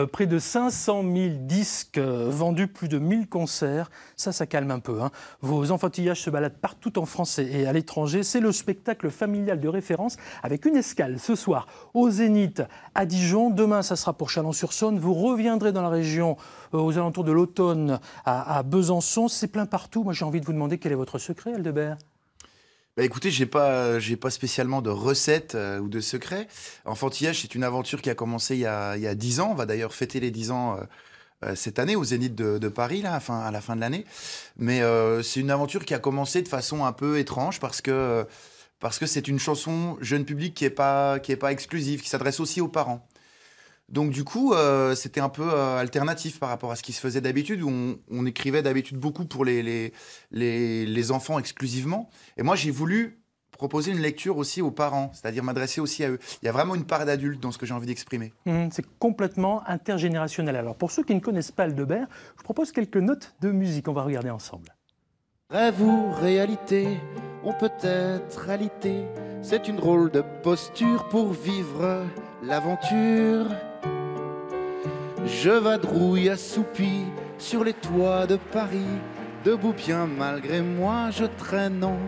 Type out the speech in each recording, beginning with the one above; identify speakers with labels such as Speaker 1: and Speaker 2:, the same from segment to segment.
Speaker 1: Près de 500 000 disques vendus, plus de 1000 concerts. Ça calme un peu, hein. Vos enfantillages se baladent partout en France et à l'étranger. C'est le spectacle familial de référence avec une escale ce soir au Zénith à Dijon. Demain, ça sera pour Chalon-sur-Saône. Vous reviendrez dans la région aux alentours de l'automne à Besançon. C'est plein partout. Moi, j'ai envie de vous demander quel est votre secret, Aldebert?
Speaker 2: Bah écoutez, j'ai pas spécialement de recette ou de secret. Enfantillage, c'est une aventure qui a commencé il y a 10 ans. On va d'ailleurs fêter les 10 ans cette année au Zénith de Paris, là, à la fin de l'année. Mais c'est une aventure qui a commencé de façon un peu étrange parce que c'est une chanson jeune public qui est pas exclusive, qui s'adresse aussi aux parents. Donc du coup, c'était un peu alternatif par rapport à ce qui se faisait d'habitude, où on écrivait d'habitude beaucoup pour les enfants exclusivement. Et moi, j'ai voulu proposer une lecture aussi aux parents, c'est-à-dire m'adresser aussi à eux. Il y a vraiment une part d'adulte dans ce que j'ai envie d'exprimer.
Speaker 1: C'est complètement intergénérationnel. Alors pour ceux qui ne connaissent pas Aldebert, je propose quelques notes de musique. On va regarder ensemble.
Speaker 3: Rêve ou réalité, on peut être alité. C'est une drôle de posture pour vivre l'aventure. Je vadrouille assoupi sur les toits de Paris. Debout bien malgré moi, je traîne en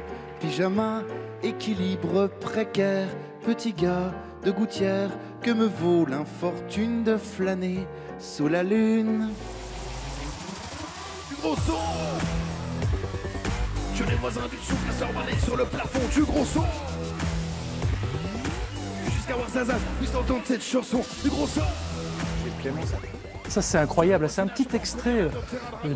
Speaker 3: pyjama. Équilibre précaire, petit gars de gouttière. Que me vaut l'infortune de flâner sous la lune? Du gros son! Je les voisins du dessous, la sœur balai sur le plafond du gros son. Jusqu'à voir Zaza, puisse entendre cette chanson du gros son.
Speaker 2: C'est Clément, ça.
Speaker 1: Ça, c'est incroyable. C'est un petit extrait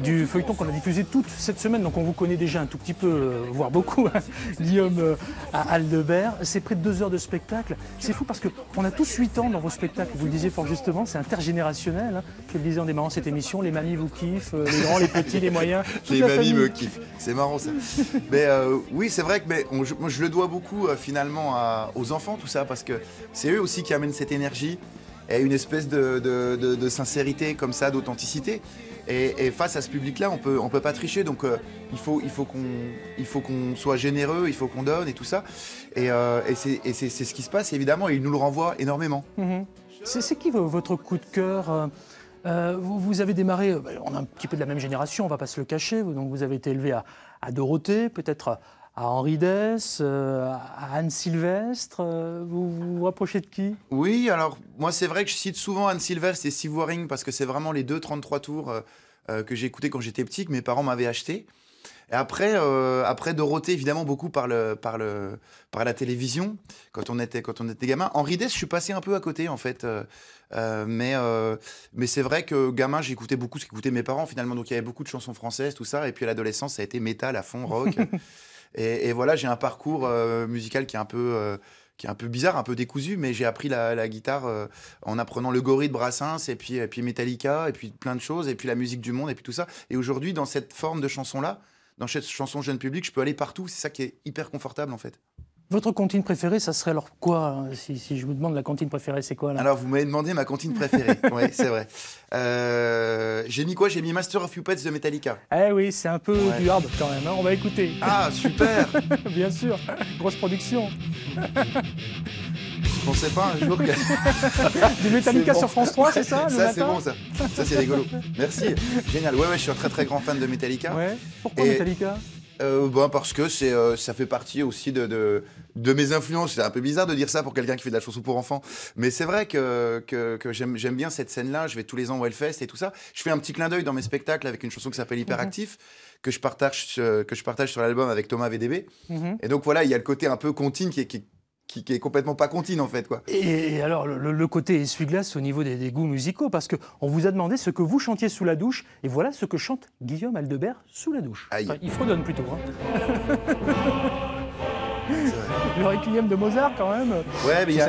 Speaker 1: du feuilleton qu'on a diffusé toute cette semaine. Donc, on vous connaît déjà un tout petit peu, voire beaucoup, hein, Guillaume Aldebert. C'est près de 2 heures de spectacle. C'est fou parce qu'on a tous 8 ans dans vos spectacles. Vous le disiez fort justement, c'est intergénérationnel. Hein. Je le disais en démarrant cette émission, les mamies vous kiffent, les grands, les petits, les moyens.
Speaker 2: Les mamies me kiffent. C'est marrant, ça. Mais oui, c'est vrai que moi, je le dois beaucoup finalement aux enfants, tout ça, parce que c'est eux aussi qui amènent cette énergie. Et une espèce de sincérité comme ça, d'authenticité. Et face à ce public-là, on peut pas tricher. Donc il faut qu'on soit généreux, il faut qu'on donne et tout ça. Et c'est ce qui se passe évidemment. Et il nous le renvoie énormément.
Speaker 1: C'est qui votre coup de cœur? Vous avez démarré, on a un petit peu de la même génération, on va pas se le cacher. Donc vous avez été élevé à Dorothée, peut-être à Henri Dess, à Anne Sylvestre. Vous vous rapprochez de qui?
Speaker 2: Oui, alors moi c'est vrai que je cite souvent Anne Sylvestre et Steve Waring parce que c'est vraiment les 2 33 tours que j'ai écoutés quand j'étais petit, que mes parents m'avaient acheté. Et après Dorothée, évidemment, beaucoup par la télévision, quand on était gamin. Henri Dess, je suis passé un peu à côté, en fait. Mais c'est vrai que gamin, j'écoutais beaucoup ce qu'écoutaient mes parents, finalement. Donc il y avait beaucoup de chansons françaises, tout ça. Et puis à l'adolescence, ça a été métal à fond, rock. Et voilà, j'ai un parcours musical qui est un peu bizarre, un peu décousu, mais j'ai appris la guitare en apprenant le Gorille de Brassens, et puis Metallica, et puis plein de choses, et puis la musique du monde, et puis tout ça. Et aujourd'hui, dans cette forme de chanson-là, dans cette chanson jeune public, je peux aller partout. C'est ça qui est hyper confortable, en fait.
Speaker 1: Votre comptine préférée, ça serait alors quoi? Si je vous demande la comptine préférée, c'est quoi là?
Speaker 2: Alors, vous m'avez demandé ma comptine préférée. Oui, c'est vrai. J'ai mis quoi? J'ai mis Master of Puppets de Metallica.
Speaker 1: Eh oui, c'est un peu du hard quand même, hein. On va écouter.
Speaker 2: Ah, super.
Speaker 1: Bien sûr, grosse production.
Speaker 2: Je pensais pas un jour que...
Speaker 1: Du Metallica
Speaker 2: bon.
Speaker 1: sur France 3, c'est ça?
Speaker 2: Ça, c'est bon, ça. Ça, c'est rigolo. Merci. Génial. Ouais, je suis un très, très grand fan de Metallica.
Speaker 1: Ouais. Pourquoi Metallica?
Speaker 2: Parce que ça fait partie aussi de mes influences. C'est un peu bizarre de dire ça pour quelqu'un qui fait de la chanson pour enfants. Mais c'est vrai que j'aime bien cette scène-là. Je vais tous les ans au Hellfest et tout ça. Je fais un petit clin d'œil dans mes spectacles avec une chanson qui s'appelle Hyperactif, que je partage sur l'album avec Thomas VDB. Et donc voilà, il y a le côté un peu comptine qui est complètement pas comptine en fait, quoi.
Speaker 1: Et alors le côté essuie-glace au niveau des goûts musicaux, parce qu'on vous a demandé ce que vous chantiez sous la douche, et voilà ce que chante Guillaume Aldebert sous la douche. Enfin, il fredonne plutôt. Hein. Le Requiem de Mozart quand même.
Speaker 2: Ouais, mais il y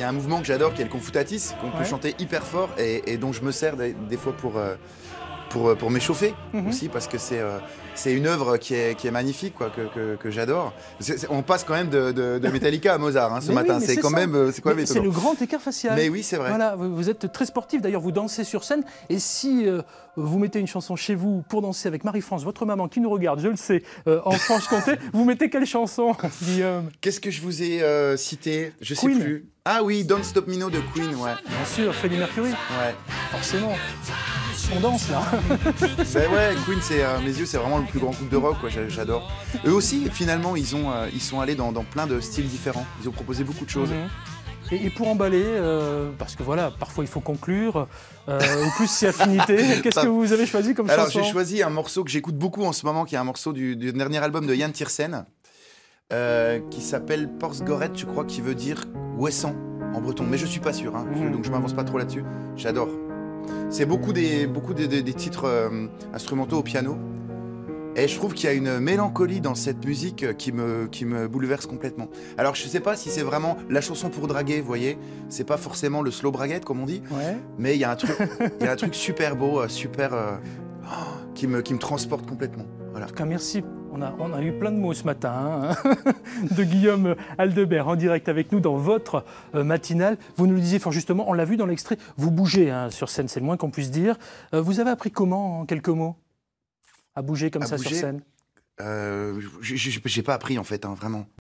Speaker 2: a un mouvement que j'adore qui est le confutatis, qu'on peut chanter hyper fort et dont je me sers des fois pour m'échauffer aussi, parce que c'est une œuvre qui est magnifique, quoi, que j'adore. On passe quand même de Metallica à Mozart hein, ce matin.
Speaker 1: Oui,
Speaker 2: c'est quand même étonnant.
Speaker 1: C'est le grand écart facial.
Speaker 2: Mais oui, c'est vrai.
Speaker 1: Voilà, vous êtes très sportif, d'ailleurs vous dansez sur scène. Et si vous mettez une chanson chez vous pour danser avec Marie-France, votre maman qui nous regarde, je le sais, en Franche-Comté, vous mettez quelle chanson, Guillaume?
Speaker 2: Qu'est-ce que je vous ai cité? Je sais plus. Ah oui, Don't Stop Me Now de Queen, ouais.
Speaker 1: Bien sûr, Freddie Mercury.
Speaker 2: Ouais.
Speaker 1: forcément. On danse là.
Speaker 2: Ben ouais, Queen, c'est à mes yeux, c'est vraiment le plus grand groupe de rock, quoi. J'adore. Eux aussi, finalement, ils sont allés dans plein de styles différents. Ils ont proposé beaucoup de choses.
Speaker 1: Et pour emballer, parce que voilà, parfois il faut conclure, ou plus si affinité, qu'est-ce que vous avez choisi comme chanson?
Speaker 2: Alors j'ai choisi un morceau que j'écoute beaucoup en ce moment, qui est un morceau du dernier album de Yann Tiersen, qui s'appelle Porsgoret, je crois, qui veut dire ouessant en breton, mais je suis pas sûr, hein, donc je m'avance pas trop là-dessus. J'adore. C'est beaucoup des titres instrumentaux au piano. Et je trouve qu'il y a une mélancolie dans cette musique qui me bouleverse complètement. Alors je sais pas si c'est vraiment la chanson pour draguer, vous voyez. C'est pas forcément le slow braguette comme on dit. Ouais. Mais il y a un truc super beau, qui me transporte complètement. Voilà.
Speaker 1: En tout cas, merci. On a eu plein de mots ce matin de Guillaume Aldebert en direct avec nous dans votre matinale. Vous nous le disiez fort justement, on l'a vu dans l'extrait, vous bougez sur scène, c'est le moins qu'on puisse dire. Vous avez appris comment, en quelques mots, à bouger comme ça sur scène?
Speaker 2: J'ai pas appris en fait, vraiment.